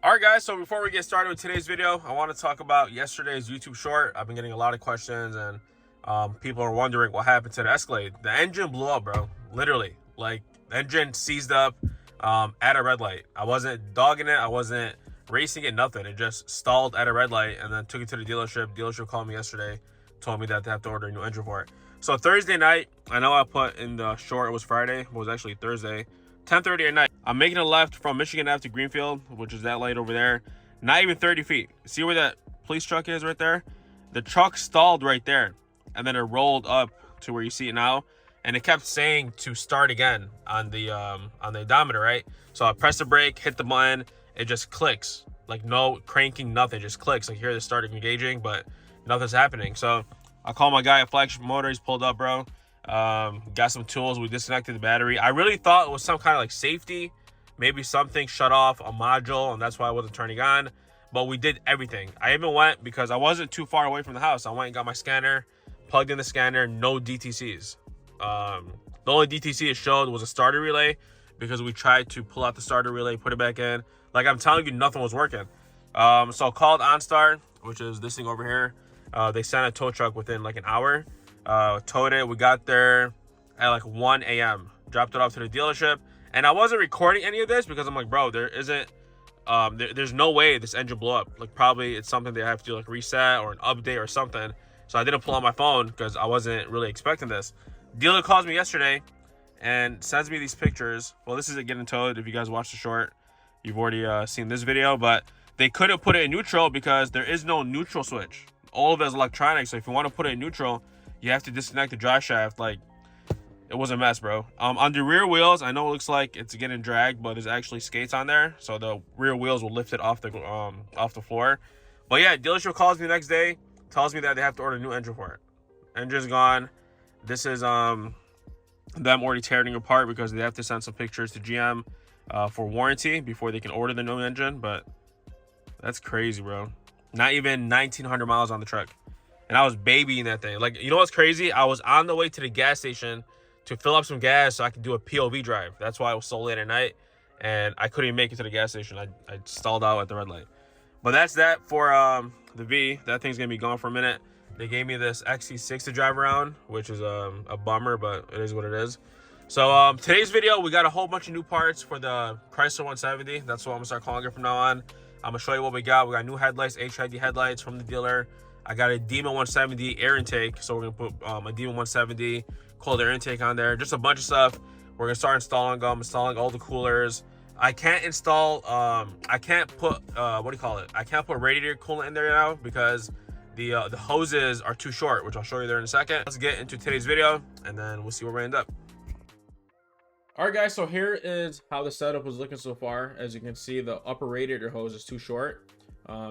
Alright guys, so before we get started with today's video, I want to talk about yesterday's YouTube short. I've been getting a lot of questions and people are wondering what happened to the Escalade. The engine blew up, bro. Literally. Like, the engine seized up at a red light. I wasn't dogging it. I wasn't racing it, nothing. It just stalled at a red light and then took it to the dealership. Dealership called me yesterday, told me that they have to order a new engine for it. So Thursday night, I know I put in the short, it was Friday, but it was actually Thursday. 10:30 at night. I'm making a left from Michigan Ave to Greenfield, which is that light over there. Not even 30 feet. See where that police truck is right there? The truck stalled right there. And then it rolled up to where you see it now. And it kept saying to start again on the odometer, right? So I press the brake, hit the button, it just clicks. Like no cranking, nothing, just clicks. Like here it's starting engaging, but nothing's happening. So I call my guy at Flagship Motor, he's pulled up, bro. Got some tools, we disconnected the battery. I really thought it was some kind of like safety, maybe something shut off a module and that's why I wasn't turning on, but we did everything. I even went, because I wasn't too far away from the house, I went and got my scanner, plugged in the scanner, no DTCs. The only DTC it showed was a starter relay, because we tried to pull out the starter relay, put it back in. Like I'm telling you, nothing was working. So I called OnStar, which is this thing over here. They sent a tow truck within like an hour. Towed it. We got there at like 1 a.m. Dropped it off to the dealership, and I wasn't recording any of this because I'm like, bro, there isn't there's no way this engine blew up. Like probably it's something they have to like reset or an update or something. So I didn't pull out my phone because I wasn't really expecting this. Dealer calls me yesterday and sends me these pictures. Well, this is it getting towed. If you guys watched the short, you've already seen this video, but they couldn't put it in neutral because there is no neutral switch. All of it is electronic, so if you want to put it in neutral, you have to disconnect the drive shaft. Like, it was a mess, bro. On the rear wheels, I know it looks like it's getting dragged, but there's actually skates on there, so the rear wheels will lift it off the floor. But yeah, dealership calls me the next day, tells me that they have to order a new engine for it. Engine's gone. This is them already tearing it apart because they have to send some pictures to GM for warranty before they can order the new engine. But that's crazy, bro. Not even 1,900 miles on the truck. And I was babying that thing. Like, you know what's crazy? I was on the way to the gas station to fill up some gas so I could do a POV drive. That's why it was so late at night. And I couldn't even make it to the gas station. I stalled out at the red light. But that's that for the V. That thing's going to be gone for a minute. They gave me this XC6 to drive around, which is a bummer, but it is what it is. So today's video, we got a whole bunch of new parts for the Chrysler 170. That's what I'm going to start calling it from now on. I'm going to show you what we got. We got new headlights, HID headlights from the dealer. I got a Demon 170 air intake, so we're gonna put a Demon 170 cold air intake on there. Just a bunch of stuff. We're gonna start installing them, installing all the coolers. I can't install, I can't put, what do you call it? I can't put radiator coolant in there now because the hoses are too short, which I'll show you there in a second. Let's get into today's video, and then we'll see where we end up. All right, guys, so here is how the setup was looking so far. As you can see, the upper radiator hose is too short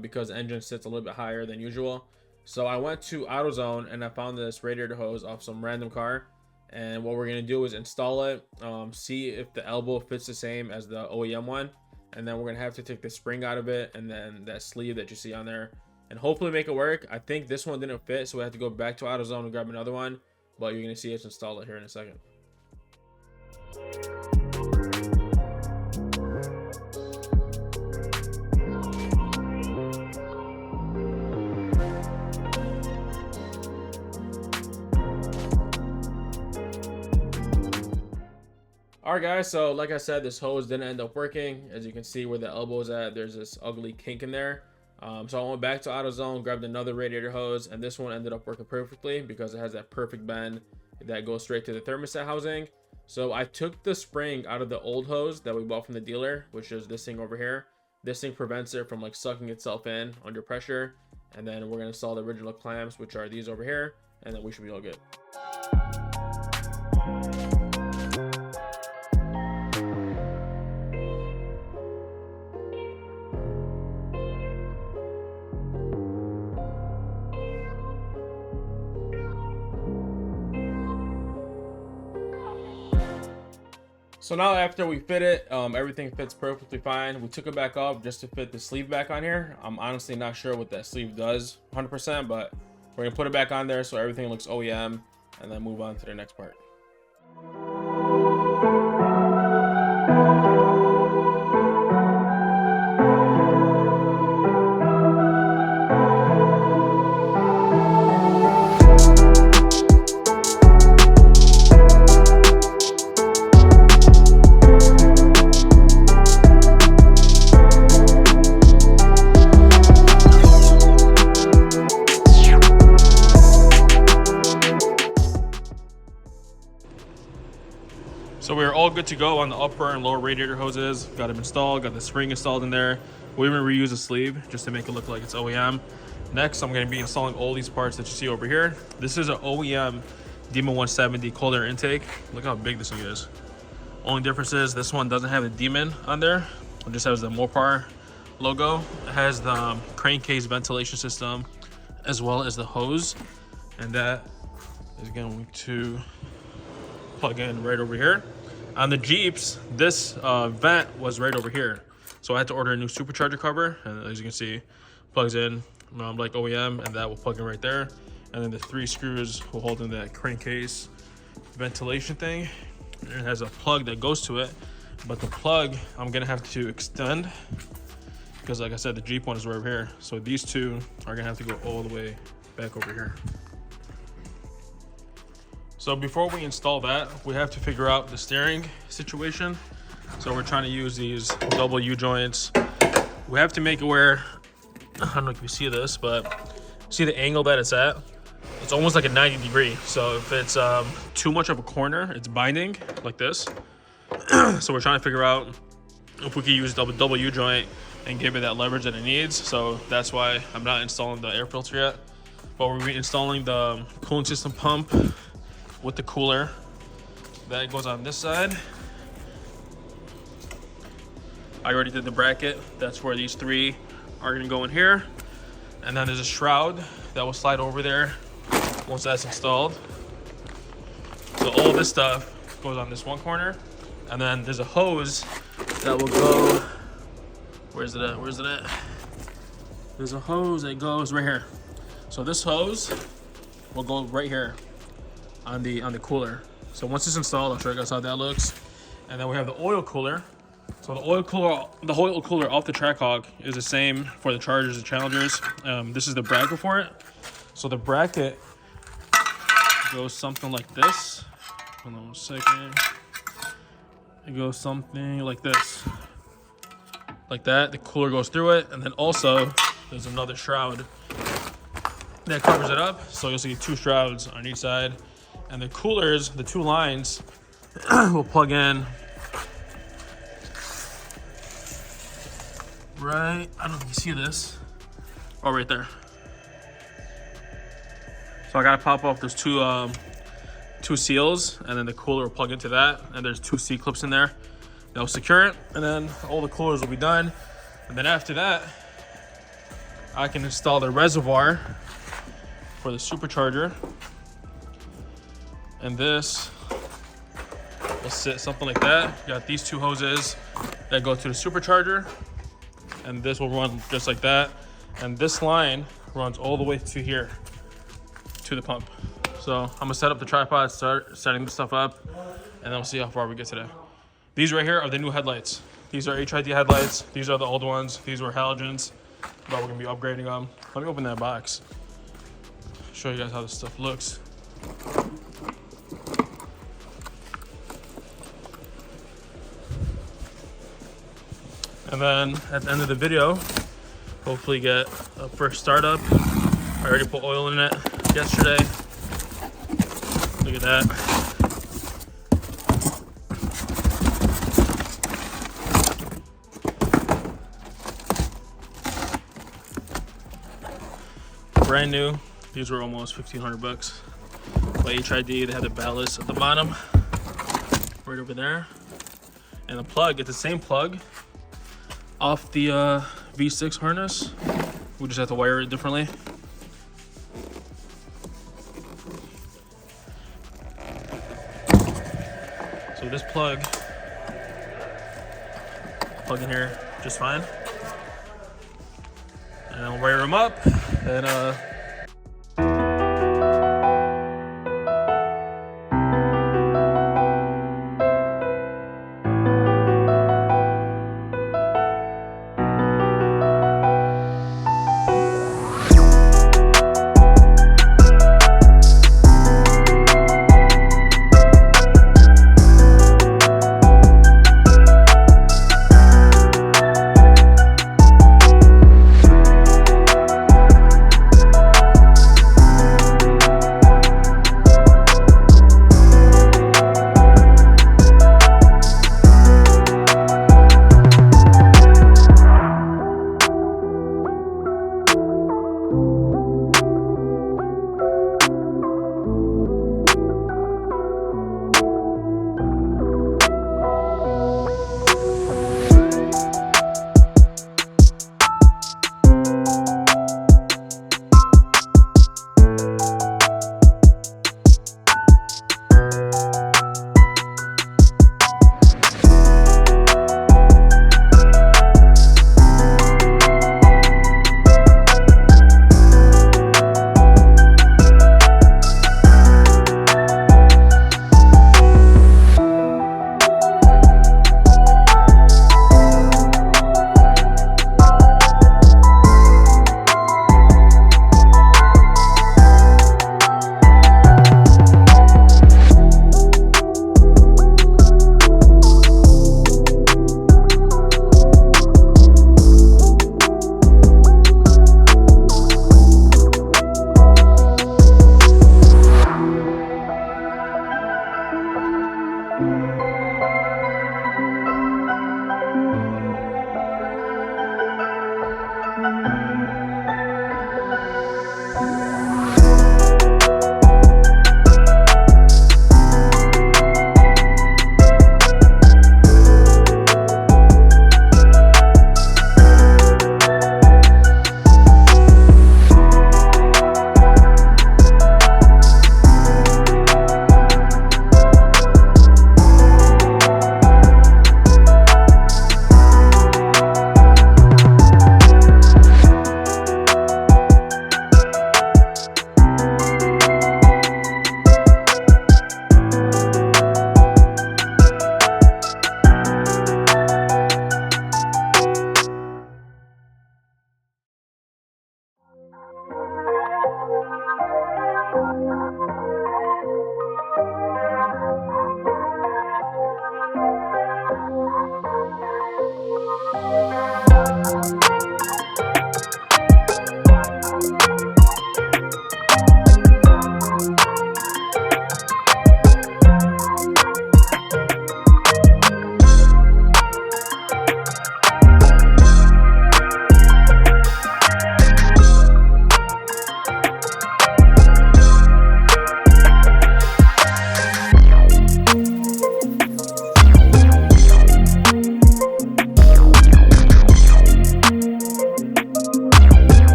because the engine sits a little bit higher than usual. So I went to AutoZone and I found this radiator hose off some random car, and what we're gonna do is install it, see if the elbow fits the same as the OEM one, and then we're gonna have to take the spring out of it and then that sleeve that you see on there and hopefully make it work. I think this one didn't fit, so we have to go back to AutoZone and grab another one, but you're gonna see us install it here in a second. Alright guys, so like I said, this hose didn't end up working. As you can see where the elbow is at, there's this ugly kink in there. So I went back to AutoZone, grabbed another radiator hose, and this one ended up working perfectly because it has that perfect bend that goes straight to the thermostat housing. So I took the spring out of the old hose that we bought from the dealer, which is this thing over here. This thing prevents it from like sucking itself in under pressure. And then we're gonna install the original clamps, which are these over here, and then we should be all good. So now after we fit it, everything fits perfectly fine. We took it back off just to fit the sleeve back on here. I'm honestly not sure what that sleeve does 100%, but we're gonna put it back on there so everything looks OEM and then move on to the next part. to go on the upper and lower radiator hoses. Got them installed, got the spring installed in there. We even reuse the sleeve just to make it look like it's OEM. Next, I'm going to be installing all these parts that you see over here. This is an OEM Demon 170 cold air intake. Look how big this thing is. Only difference is this one doesn't have the Demon on there. It just has the Mopar logo. It has the crankcase ventilation system as well as the hose. And that is going to plug in right over here. On the Jeeps, this vent was right over here. So I had to order a new supercharger cover. And as you can see, plugs in like OEM, and that will plug in right there. And then the 3 screws will hold in that crankcase ventilation thing. And it has a plug that goes to it, but the plug I'm gonna have to extend because, like I said, the Jeep one is right over here. So these two are gonna have to go all the way back over here. So before we install that, we have to figure out the steering situation. So we're trying to use these double U joints. We have to make it where, I don't know if you see this, but see the angle that it's at? It's almost like a 90 degree. So if it's too much of a corner, it's binding like this. So we're trying to figure out if we could use double U joint and give it that leverage that it needs. So that's why I'm not installing the air filter yet. But we're installing the cooling system pump with the cooler. That goes on this side. I already did the bracket. That's where these 3 are gonna go in here. And then there's a shroud that will slide over there once that's installed. So all this stuff goes on this one corner. And then there's a hose that will go, where's it at? There's a hose that goes right here. So this hose will go right here on the cooler. So once it's installed, I'll show you guys how that looks. And then we have the oil cooler. So the oil cooler off the Trackhawk is the same for the Chargers and Challengers. This is the bracket for it. So the bracket goes something like this. Hold on 1 second. It goes something like this. Like that. The cooler goes through it. And then also there's another shroud that covers it up. So you'll see 2 shrouds on each side. And the coolers, the 2 lines, will plug in right, I don't know if you see this. Oh, right there. So I gotta pop off those two seals, and then the cooler will plug into that. And there's 2 C-clips in there that will secure it. And then all the coolers will be done. And then after that, I can install the reservoir for the supercharger. And this will sit something like that. You got these 2 hoses that go to the supercharger. And this will run just like that. And this line runs all the way to here, to the pump. So I'm gonna set up the tripod, start setting this stuff up, and then we'll see how far we get today. These right here are the new headlights. These are HID headlights. These are the old ones. These were halogens, but we're gonna be upgrading them. Let me open that box. Show you guys how this stuff looks. And then at the end of the video, hopefully get a first startup. I already put oil in it yesterday. Look at that. Brand new. These were almost 1,500 bucks. By HID, they had the ballast at the bottom, right over there. And the plug, it's the same plug off the V6 harness. We just have to wire it differently. So this plug in here just fine. And I'll wire them up and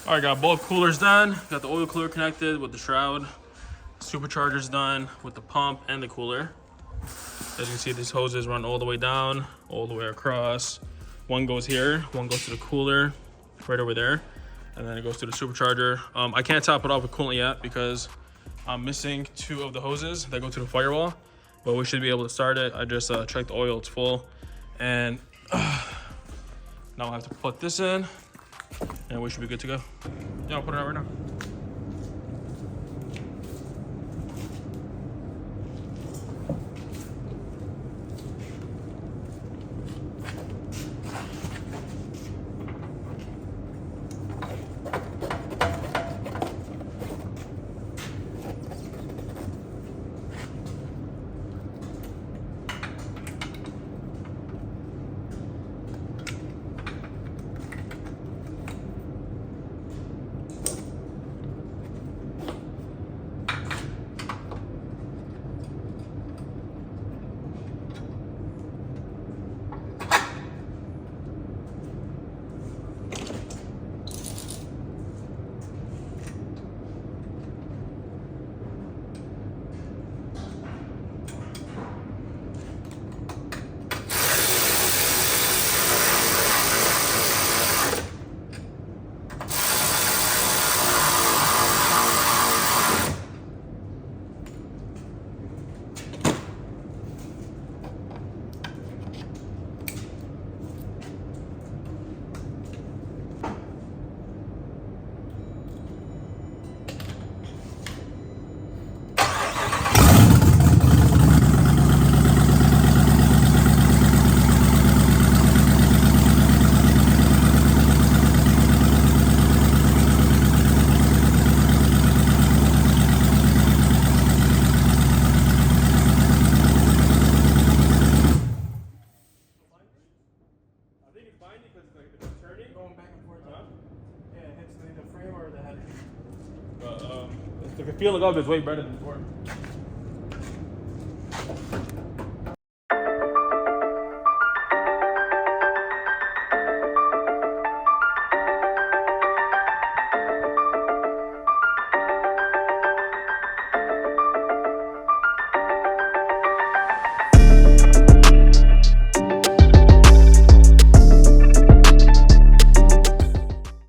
All right, got both coolers done. Got the oil cooler connected with the shroud. Supercharger's done with the pump and the cooler. As you can see, these hoses run all the way down, all the way across. One goes here, one goes to the cooler, right over there, and then it goes to the supercharger. I can't top it off with coolant yet because I'm missing 2 of the hoses that go to the firewall, but we should be able to start it. I just checked the oil, it's full, and now I have to put this in, and we should be good to go. Yeah, I'll put it out right now. The feeling of it is way better than before.